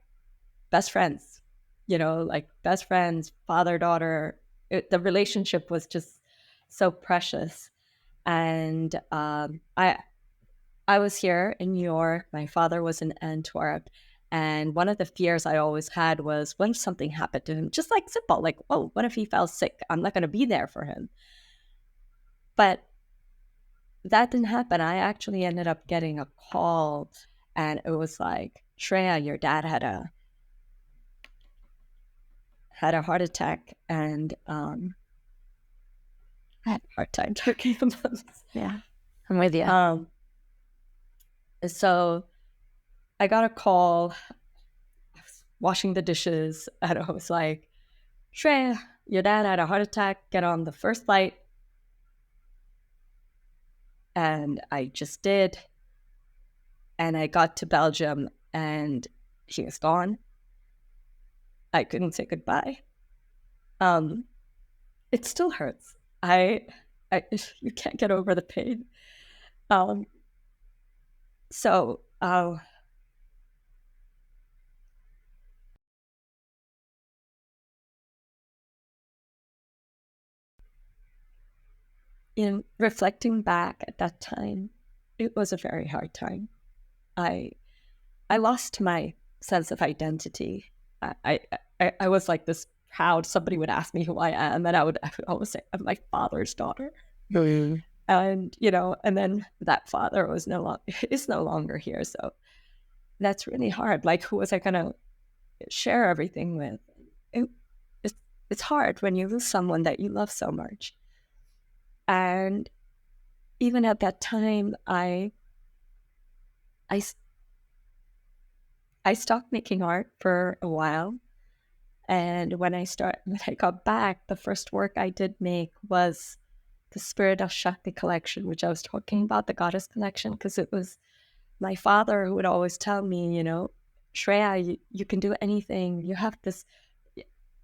best friends, like best friends, father daughter. The relationship was just so precious, and I was here in New York. My father was in Antwerp. And one of the fears I always had was, what if something happened to him? Just like simple, like, oh, what if he fell sick? I'm not going to be there for him. But that didn't happen. I actually ended up getting a call, and it was like, Shreya, your dad had a heart attack, and I had a hard time talking about this. Yeah, I'm with you. So I got a call. I was washing the dishes, and I was like, Shreya, your dad had a heart attack. Get on the first flight. And I just did. And I got to Belgium, and he was gone. I couldn't say goodbye. It still hurts. I you can't get over the pain. Um, so in reflecting back at that time, it was a very hard time. I I lost my sense of identity. I was like this proud. Somebody would ask me who I am, and I would always say I'm my father's daughter. Mm. And and then that father was is no longer here. So that's really hard. Like, who was I gonna share everything with? It, it's it's hard when you lose someone that you love so much. And even at that time, I I stopped making art for a while. And when I got back, the first work I did make was the Spirit of Shakti collection, which I was talking about, the goddess collection, because it was my father who would always tell me, Shreya, you can do anything. You have this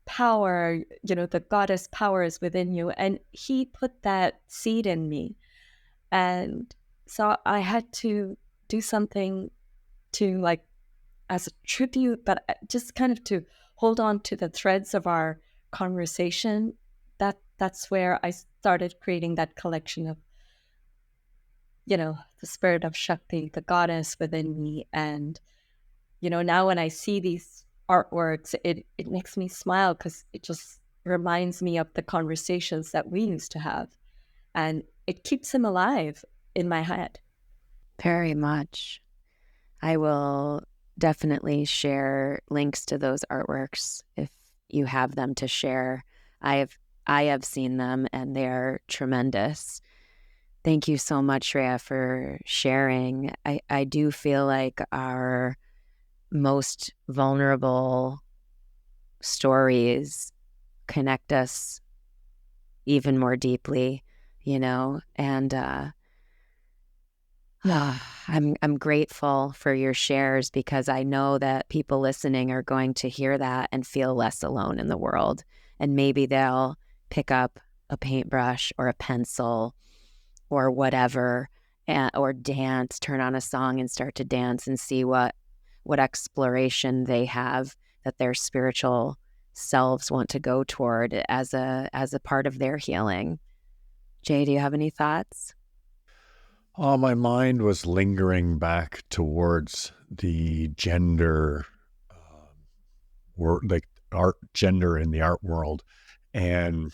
power, the goddess power is within you. And he put that seed in me. And so I had to do something to, like, as a tribute, but just kind of to hold on to the threads of our conversation. That's where I started creating that collection of, the spirit of Shakti, the goddess within me. And, now when I see these artworks, it makes me smile because it just reminds me of the conversations that we used to have. And it keeps him alive in my head. Very much. I will definitely share links to those artworks if you have them to share. I have seen them, and they're tremendous. Thank you so much, Shreya, for sharing. I do feel like our most vulnerable stories connect us even more deeply, and I'm grateful for your shares, because I know that people listening are going to hear that and feel less alone in the world. And maybe they'll pick up a paintbrush or a pencil or whatever, or dance, turn on a song and start to dance and see what exploration they have that their spiritual selves want to go toward as a part of their healing. Jay, do you have any thoughts? Oh, my mind was lingering back towards the gender, like art, gender in the art world. And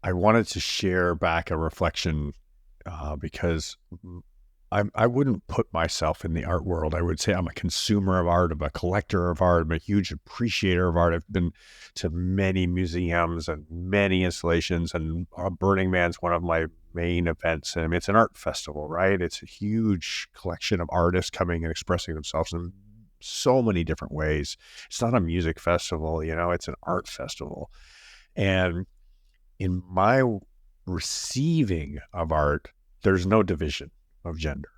I wanted to share back a reflection because I wouldn't put myself in the art world. I would say I'm a consumer of art, I'm a collector of art, I'm a huge appreciator of art. I've been to many museums and many installations, and Burning Man's one of my main events. And I mean, it's an art festival, right? It's a huge collection of artists coming and expressing themselves in so many different ways. It's not a music festival, it's an art festival. And in my receiving of art, there's no division of gender.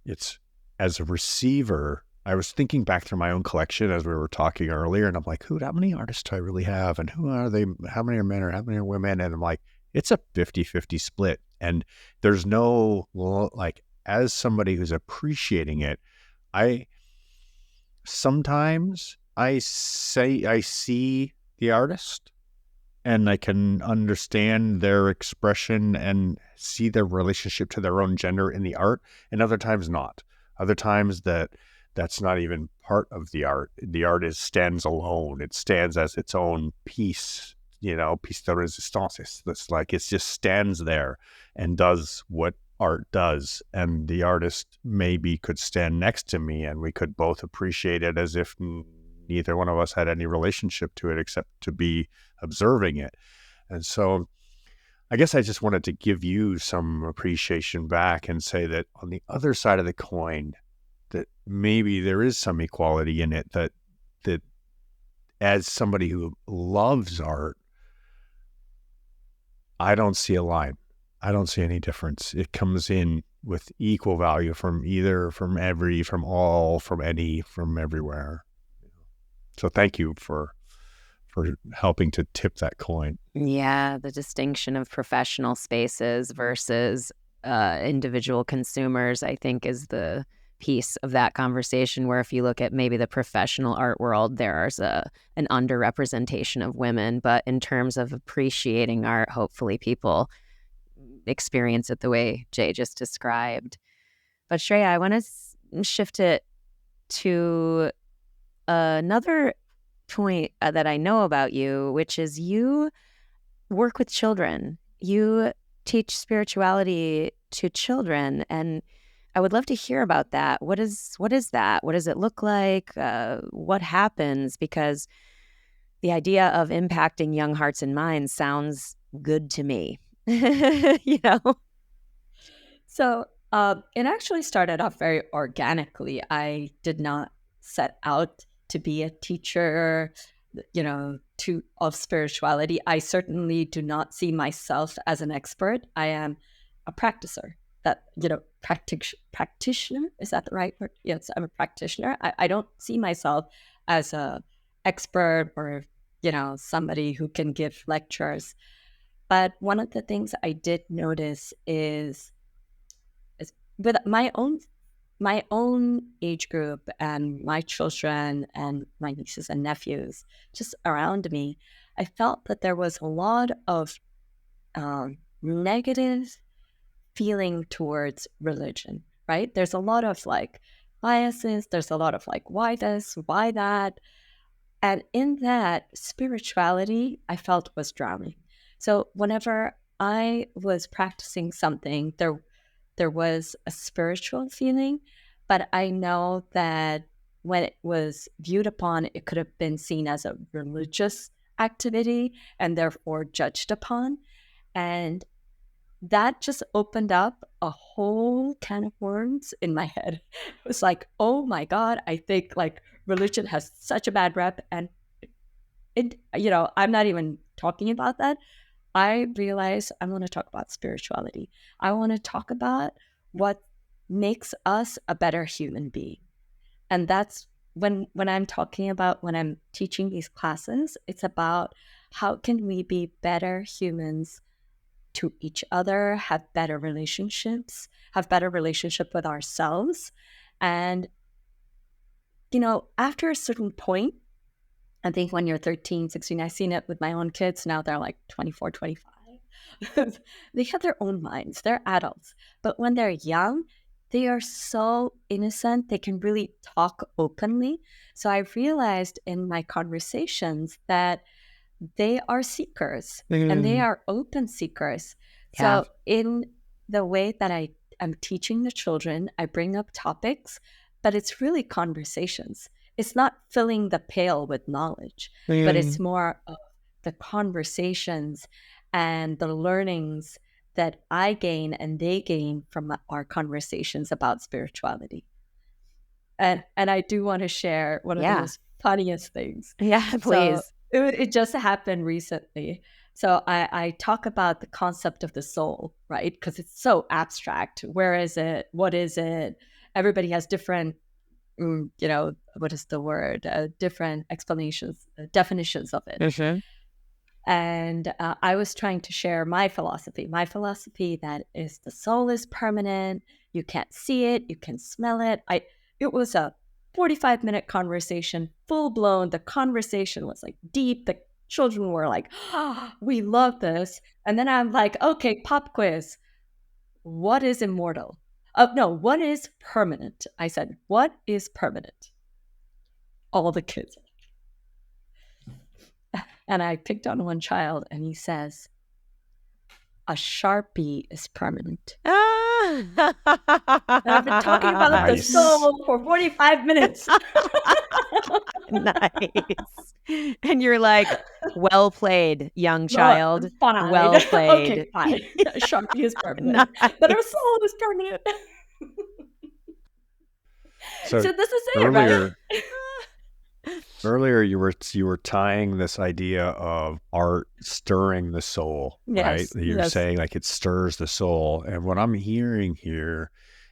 It's, as a receiver, I was thinking back through my own collection as we were talking earlier, and I'm like, how many artists do I really have? And who are they? How many are men or how many are women? And I'm like, it's a 50-50 split. And there's no, like, as somebody who's appreciating it, sometimes I see the artist and I can understand their expression and see their relationship to their own gender in the art, and other times not. Other times that's not even part of the art. The art stands alone. It stands as its own piece, piece de resistance. It's like it just stands there and does what art does. And the artist maybe could stand next to me and we could both appreciate it as if neither one of us had any relationship to it except to be observing it. And so I guess I just wanted to give you some appreciation back and say that on the other side of the coin, that maybe there is some equality in it, that as somebody who loves art, I don't see a line. I don't see any difference. It comes in with equal value from all, from any, from everywhere. So thank you for helping to tip that coin. Yeah, the distinction of professional spaces versus individual consumers, I think, is the piece of that conversation where if you look at maybe the professional art world, there's an underrepresentation of women. But in terms of appreciating art, hopefully people experience it the way Jay just described. But Shreya, I want to shift it to another point that I know about you, which is you work with children. You teach spirituality to children, and I would love to hear about that. What is that? What does it look like? What happens? Because the idea of impacting young hearts and minds sounds good to me. you know? So it actually started off very organically. I did not set out to be a teacher, of spirituality. I certainly do not see myself as an expert. I am a practicer. Practitioner, is that the right word? Yes, I'm a practitioner. I don't see myself as a expert or somebody who can give lectures. But one of the things I did notice is with my own age group and my children and my nieces and nephews just around me, I felt that there was a lot of negative feeling towards religion, right? There's a lot of like biases, there's a lot of like, why this, why that? And in that, spirituality, I felt was drowning. So whenever I was practicing something, there was a spiritual feeling, but I know that when it was viewed upon, it could have been seen as a religious activity and therefore judged upon. And that just opened up a whole can of worms in my head. It was like, oh my God, I think like religion has such a bad rep. And I'm not even talking about that. I realized I want to talk about spirituality. I want to talk about what makes us a better human being. And that's when I'm teaching these classes, it's about how can we be better humans to each other, have better relationships, have better relationship with ourselves. And, after a certain point, I think when you're 13, 16, I've seen it with my own kids. Now they're like 24, 25. They have their own minds. They're adults. But when they're young, they are so innocent. They can really talk openly. So I realized in my conversations that they are seekers and they are open seekers. Yeah. So in the way that I am teaching the children, I bring up topics, but it's really conversations. It's not filling the pail with knowledge, but it's more of the conversations and the learnings that I gain and they gain from our conversations about spirituality. And I do want to share one of the most funniest things. Yeah, please. So it just happened recently. So I talk about the concept of the soul, right? Because it's so abstract. Where is it? What is it? Everybody has different, what is the word? Different explanations, definitions of it. And I was trying to share my philosophy that is the soul is permanent. You can't see it. You can smell it. It was a 45-minute conversation, full blown. The conversation was like deep. The children were like, oh, we love this. And then I'm like, okay, pop quiz. What is immortal? No, what is permanent? I said, what is permanent? All the kids. And I picked on one child and he says, a Sharpie is permanent. And I've been talking about the soul for 45 minutes. Nice. And you're like, well played, young child. Fine. Well played. Okay, fine. Sharpie is permanent. Nice. But our soul is permanent. So this is it, right? Earlier, you were tying this idea of art stirring the soul, right? You're saying like it stirs the soul. And what I'm hearing here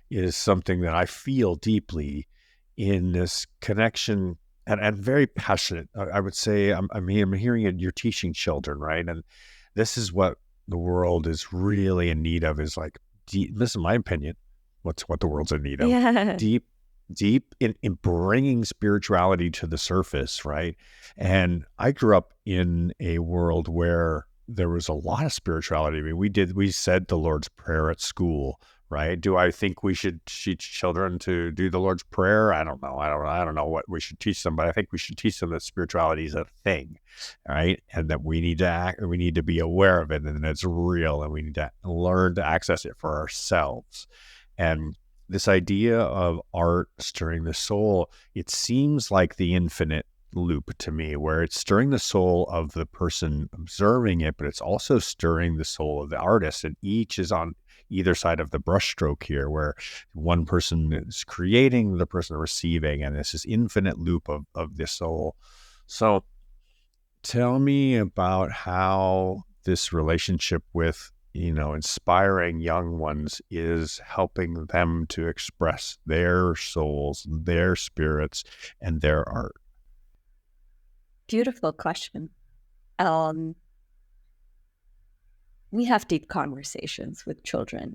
is something that I feel deeply in this connection and very passionate. I would say I'm hearing it. You're teaching children, right? And this is what the world is really in need of is like, this is my opinion. What the world's in need of. Yeah. Deep in bringing spirituality to the surface, right? And I grew up in a world where there was a lot of spirituality. I mean, we said the Lord's Prayer at school, right? Do I think we should teach children to do the Lord's Prayer? I don't know. I don't know what we should teach them, but I think we should teach them that spirituality is a thing, right? And that we need to be aware of it, and it's real, and we need to learn to access it for ourselves. And this idea of art stirring the soul, it seems like the infinite loop to me, where it's stirring the soul of the person observing it, but it's also stirring the soul of the artist. And each is on either side of the brushstroke here, where one person is creating, the person receiving, and it's this infinite loop of the soul. So tell me about how this relationship with inspiring young ones is helping them to express their souls, their spirits, and their art. Beautiful question. We have deep conversations with children.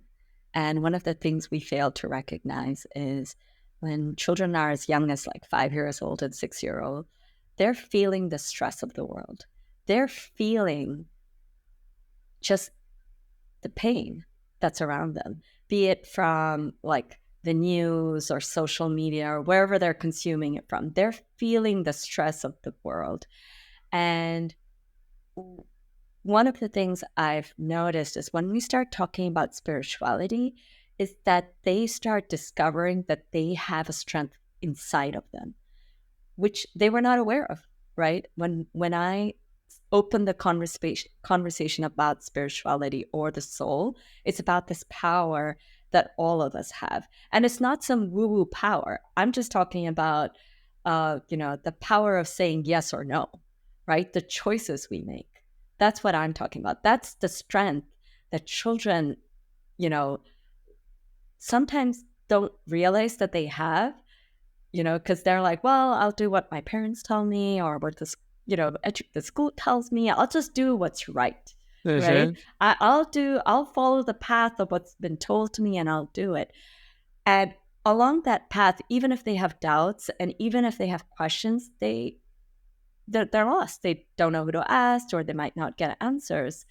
And one of the things we fail to recognize is when children are as young as like 5 years old and 6-year-old, they're feeling the stress of the world. They're feeling just the pain that's around them, be it from like the news or social media or wherever they're consuming it from. They're feeling the stress of the world. And one of the things I've noticed is when we start talking about spirituality is that they start discovering that they have a strength inside of them, which they were not aware of, right? When I open the conversation about spirituality or the soul, it's about this power that all of us have. And it's not some woo-woo power. I'm just talking about, the power of saying yes or no, right? The choices we make. That's what I'm talking about. That's the strength that children, sometimes don't realize that they have, because they're like, well, I'll do what my parents tell me or what the school tells me. I'll just do what's right, right? I'll follow the path of what's been told to me and I'll do it. And along that path, even if they have doubts and even if they have questions, they're lost. They don't know who to ask or they might not get answers.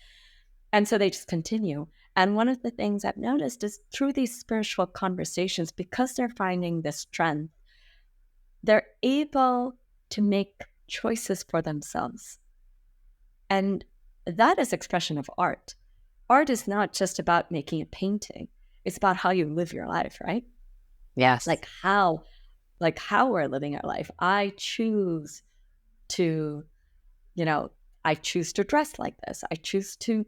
And so they just continue. And one of the things I've noticed is through these spiritual conversations, because they're finding this strength, they're able to make choices for themselves. And that is expression of art. Art is not just about making a painting. It's about how you live your life, right? Yes. Like how we're living our life. I choose to, I choose to dress like this. I choose to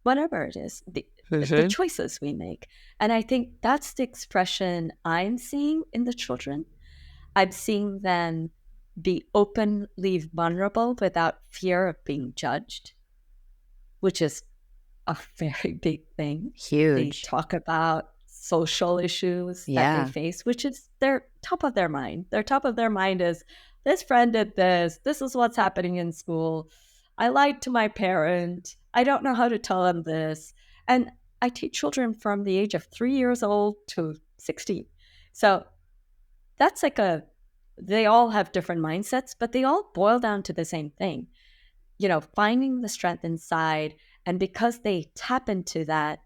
whatever it is, the choices we make. And I think that's the expression I'm seeing in the children. I'm seeing them be openly vulnerable without fear of being judged, which is a very big thing. They Huge. talk about social issues that they face, which is their top of their mind. Their top of their mind is, this friend did this. This is what's happening in school. I lied to my parent. I don't know how to tell them this. And I teach children from the age of 3 years old to 16. So that's they all have different mindsets, but they all boil down to the same thing, finding the strength inside. And because they tap into that,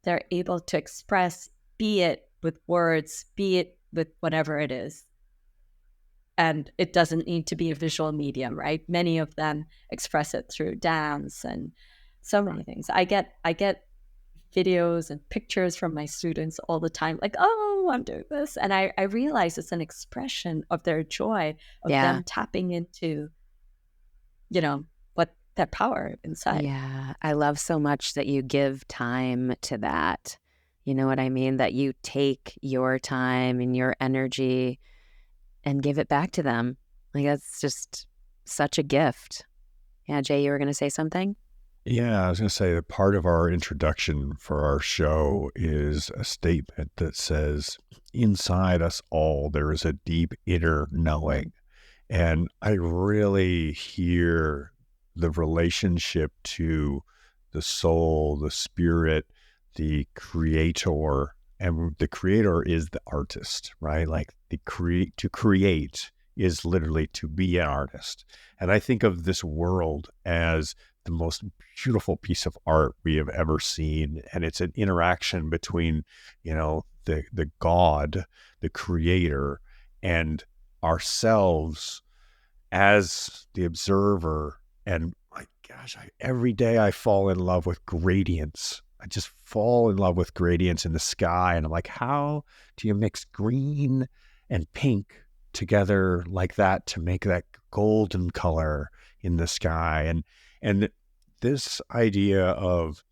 they're able to express, be it with words, be it with whatever it is. And it doesn't need to be a visual medium, right? Many of them express it through dance and so many things. I get videos and pictures from my students all the time, like, oh, I'm doing this. And I realize it's an expression of their joy, of them tapping into, what that power inside. Yeah. I love so much that you give time to that. You know what I mean? That you take your time and your energy and give it back to them. Like, that's just such a gift. Yeah, Jay, you were going to say something? Yeah, I was going to say that part of our introduction for our show is a statement that says, inside us all, there is a deep inner knowing. And I really hear the relationship to the soul, the spirit, the creator. And the creator is the artist, right? Like to create is literally to be an artist. And I think of this world as the most beautiful piece of art we have ever seen. And it's an interaction between, the God, the creator, and ourselves as the observer. And my gosh, every day I fall in love with gradients. I just fall in love with gradients in the sky. And I'm like, how do you mix green and pink together like that to make that golden color in the sky? And this idea of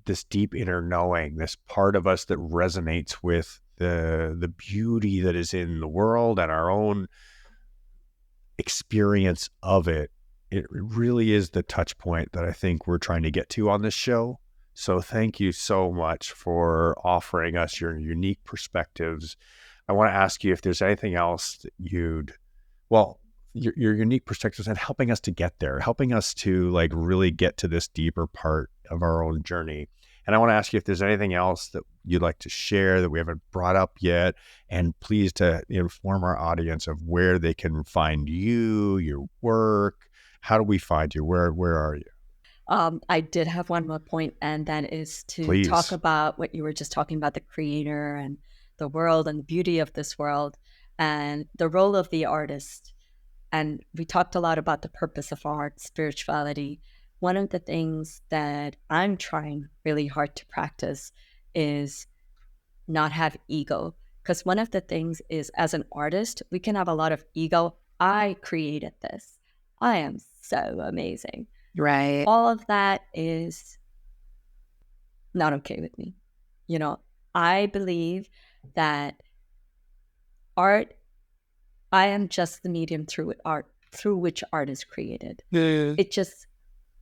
this deep inner knowing, this part of us that resonates with the beauty that is in the world and our own experience of it, it really is the touch point that I think we're trying to get to on this show. So thank you so much for offering us your unique perspectives. I want to ask you if there's anything else that your unique perspectives and helping us to get there, helping us to like really get to this deeper part of our own journey. And I want to ask you if there's anything else that you'd like to share that we haven't brought up yet, and please to inform our audience of where they can find you, your work. How do we find you? Where are you? I did have one more point, and that is to talk Please. about what you were just talking about, the creator and the world and the beauty of this world and the role of the artist. And we talked a lot about the purpose of art, spirituality. One of the things that I'm trying really hard to practice is not have ego. Because one of the things is, as an artist, we can have a lot of ego. I created this. I am so amazing. Right. All of that is not okay with me. I believe that art, I am just the medium through which art is created. It just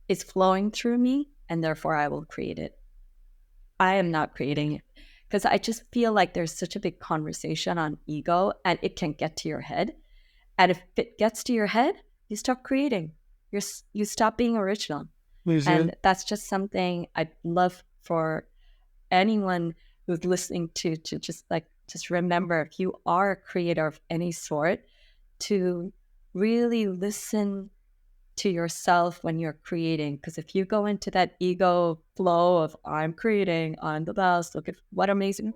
is flowing through me, and therefore I will create it. I am not creating it, because I just feel like there's such a big conversation on ego, and it can get to your head. And if it gets to your head, you stop creating. You stop being original. And that's just something I'd love for anyone who's listening to just remember, if you are a creator of any sort, to really listen to yourself when you're creating. Because if you go into that ego flow of I'm creating, I'm the best, look at what amazing.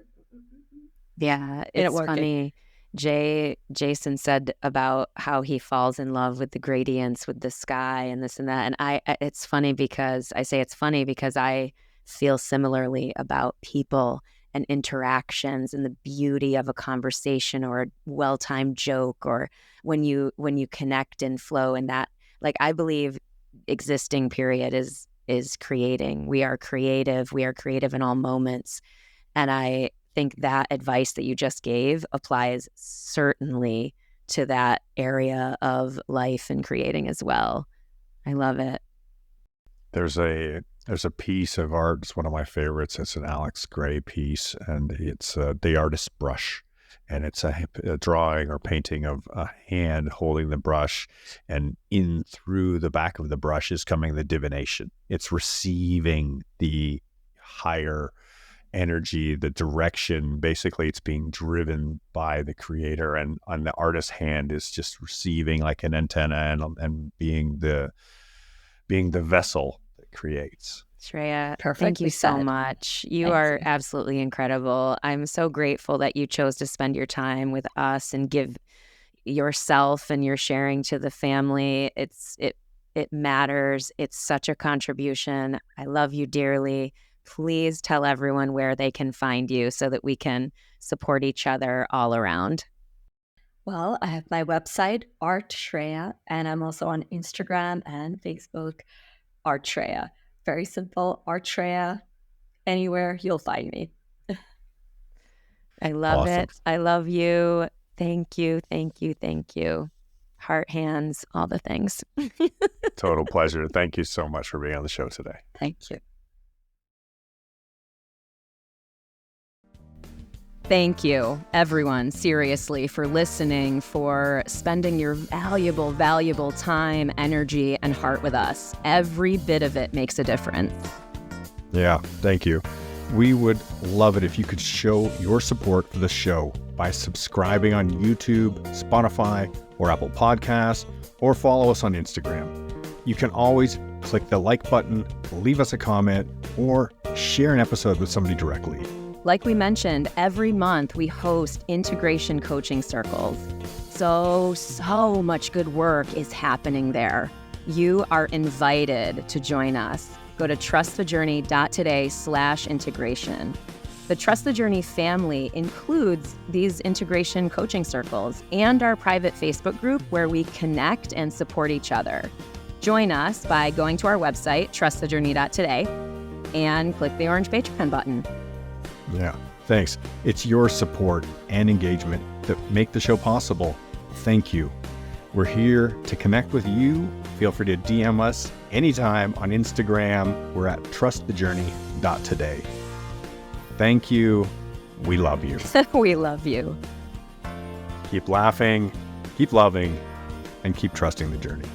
Yeah, Ain't it it's working? funny. Jason said about how he falls in love with the gradients, with the sky and this and that. And it's funny because I feel similarly about people and interactions and the beauty of a conversation or a well-timed joke, or when you connect and flow, and that, like, I believe existing period is creating. We are creative in all moments. And I think that advice that you just gave applies certainly to that area of life and creating as well. I love it. There's a piece of art. It's one of my favorites. It's an Alex Gray piece, and it's The Artist's Brush. And it's a drawing or painting of a hand holding the brush, and in through the back of the brush is coming the divination. It's receiving the higher energy, the direction. Basically, it's being driven by the creator, and on the artist's hand is just receiving like an antenna and being the vessel that creates. Shreya, Perfectly thank you so said. much. You Thank are you. absolutely incredible. I'm so grateful that you chose to spend your time with us and give yourself and your sharing to the family. It matters. It's such a contribution. I love you dearly. Please tell everyone where they can find you so that we can support each other all around. Well, I have my website, Art Shreya, and I'm also on Instagram and Facebook, Art Shreya. Very simple, Art Shreya. Anywhere, you'll find me. I love Awesome. it. I love you. Thank you. Thank you. Thank you. Heart, hands, all the things. Total pleasure. Thank you so much for being on the show today. Thank you. Thank you, everyone, seriously, for listening, for spending your valuable, valuable time, energy, and heart with us. Every bit of it makes a difference. Yeah, thank you. We would love it if you could show your support for the show by subscribing on YouTube, Spotify, or Apple Podcasts, or follow us on Instagram. You can always click the like button, leave us a comment, or share an episode with somebody directly. Like we mentioned, every month we host integration coaching circles. So much good work is happening there. You are invited to join us. Go to trustthejourney.today/integration. The Trust the Journey family includes these integration coaching circles and our private Facebook group where we connect and support each other. Join us by going to our website, trustthejourney.today, and click the orange Patreon button. Yeah, thanks. It's your support and engagement that make the show possible. Thank you. We're here to connect with you. Feel free to DM us anytime on Instagram. We're at trustthejourney.today. Thank you. We love you. We love you. Keep laughing, keep loving, and keep trusting the journey.